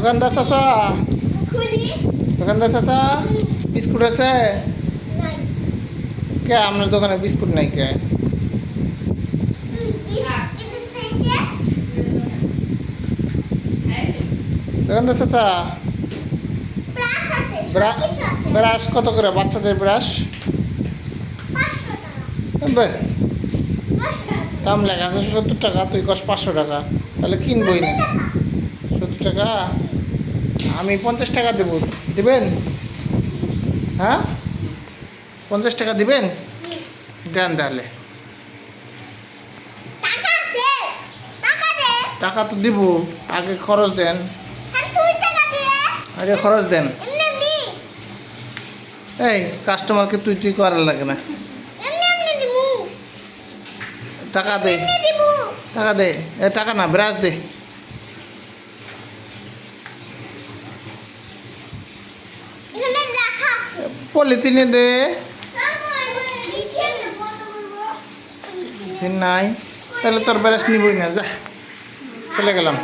দোকানদার চাচা, দোকানদার চাচা, বিস্কুট আছে? কে আপনার দোকানে বিস্কুট নাই কে? দোকানদার চাচা, ব্রাশ কত করে বাচ্চাদের ব্রাশ? দাম লেখা আছে 70 টাকা, তুই কস 500 টাকা, তাহলে কিনবই না। 70 টাকা, আমি 50 টাকা দেব, দিবেন? হ্যাঁ, 50 টাকা দিবেন? দেন তাহলে। টাকা তো দিব, আগে খরচ দেন, আগে খরচ দেন। এই কাস্টমারকে তুই তুই করার লাগে না। টাকা দে, টাকা দে। এ টাকা না, ব্রাশ দে। পলিথিনে দে। নাই তাহলে তোর ব্রাশ নিবই না, যা, চলে গেলাম।